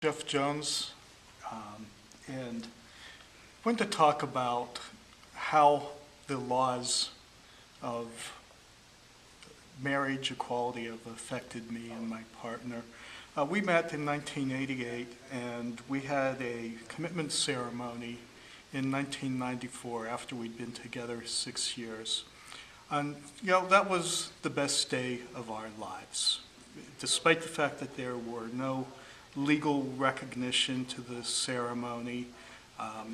Jeff Jones, and I want to talk about how the laws of marriage equality have affected me and my partner. We met in 1988, and we had a commitment ceremony in 1994 after we'd been together 6 years. And, that was the best day of our lives, despite the fact that there were no legal recognition to the ceremony.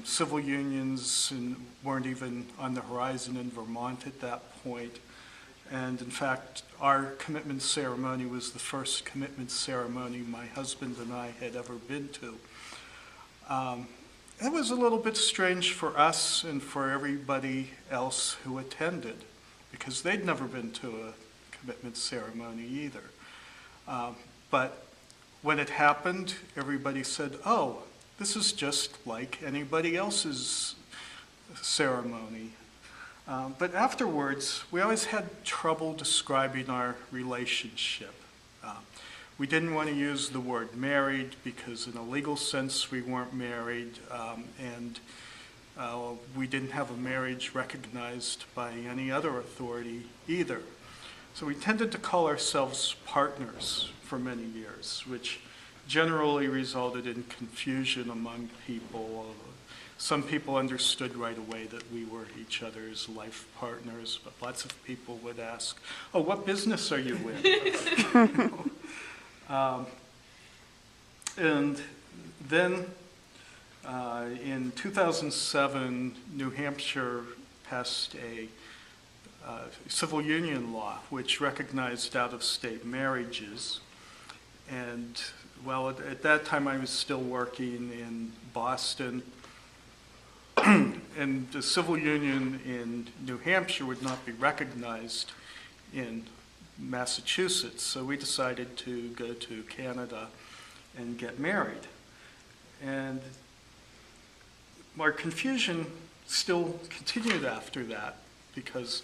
Civil unions weren't even on the horizon in Vermont at that point. And in fact, our commitment ceremony was the first commitment ceremony my husband and I had ever been to. It was a little bit strange for us and for everybody else who attended, because they'd never been to a commitment ceremony either. But when it happened, everybody said, "Oh, this is just like anybody else's ceremony." But afterwards, we always had trouble describing our relationship. We didn't want to use the word married because in a legal sense we weren't married, and we didn't have a marriage recognized by any other authority either. So we tended to call ourselves partners for many years, which generally resulted in confusion among people. Some people understood right away that we were each other's life partners, but lots of people would ask, "Oh, what business are you in?" And then in 2007, New Hampshire passed a civil union law which recognized out-of-state marriages. And well, at that time I was still working in Boston, and the civil union in New Hampshire would not be recognized in Massachusetts, so we decided to go to Canada and get married. And our confusion still continued after that, because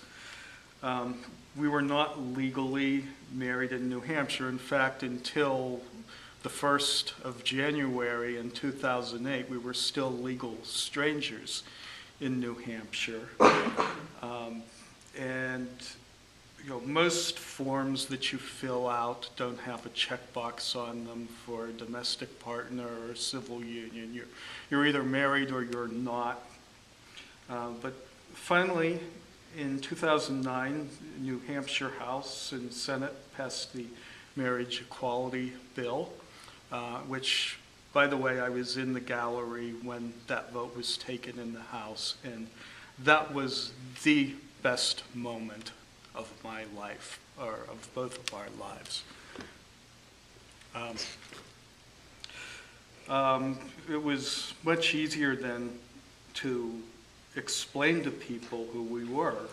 we were not legally married in New Hampshire. In fact, until the 1st of January in 2008, we were still legal strangers in New Hampshire. And most forms that you fill out don't have a checkbox on them for a domestic partner or civil union. You're either married or you're not. But finally, in 2009, New Hampshire House and Senate passed the Marriage Equality Bill, which, by the way, I was in the gallery when that vote was taken in the House, and that was the best moment of my life, or of both of our lives. It was much easier then to explain to people who we were.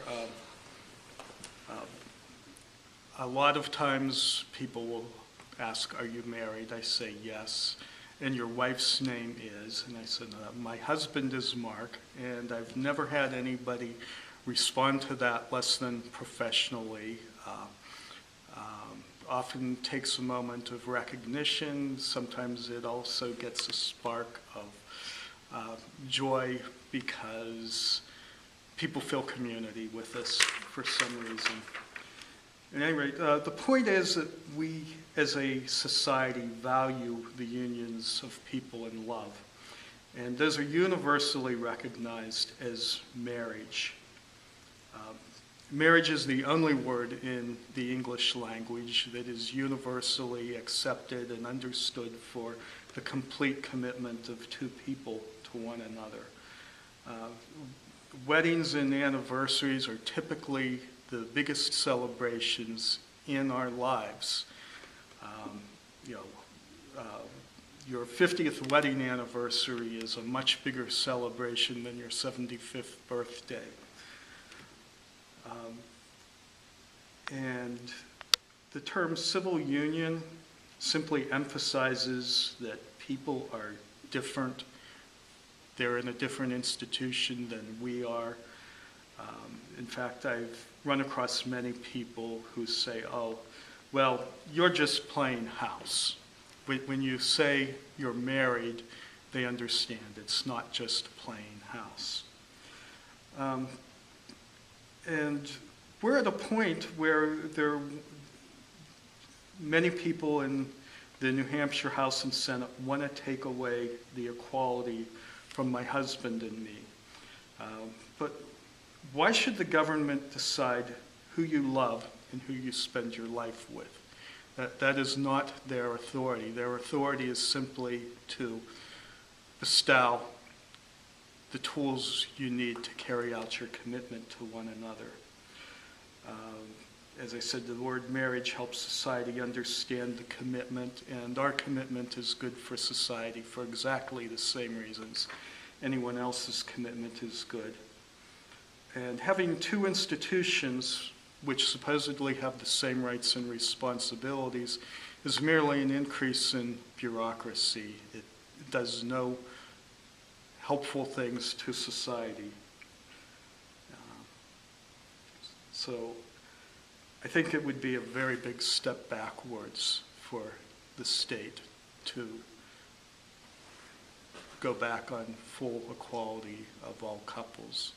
A lot of times people will ask, "Are you married?" I say, "Yes." "And your wife's name is?" And I said, "My husband is Mark," and I've never had anybody respond to that less than professionally. Often takes a moment of recognition. Sometimes it also gets a spark of joy because people feel community with us for some reason. At any rate, the point is that we as a society value the unions of people in love, and those are universally recognized as marriage. Marriage is the only word in the English language that is universally accepted and understood for the complete commitment of two people to one another. Weddings and anniversaries are typically the biggest celebrations in our lives. Your 50th wedding anniversary is a much bigger celebration than your 75th birthday. And the term civil union simply emphasizes that people are different. They're in a different institution than we are. In fact, I've run across many people who say, "Oh, well, you're just playing house." when you say you're married, they understand it's not just a plain house. And we're at a point where many people in the New Hampshire House and Senate want to take away the equality from my husband and me. But why should the government decide who you love and who you spend your life with? That is not their authority. Their authority is simply to bestow the tools you need to carry out your commitment to one another. As I said, the word marriage helps society understand the commitment, and our commitment is good for society for exactly the same reasons anyone else's commitment is good. And having two institutions which supposedly have the same rights and responsibilities is merely an increase in bureaucracy. It does no helpful things to society. So I think it would be a very big step backwards for the state to go back on full equality of all couples.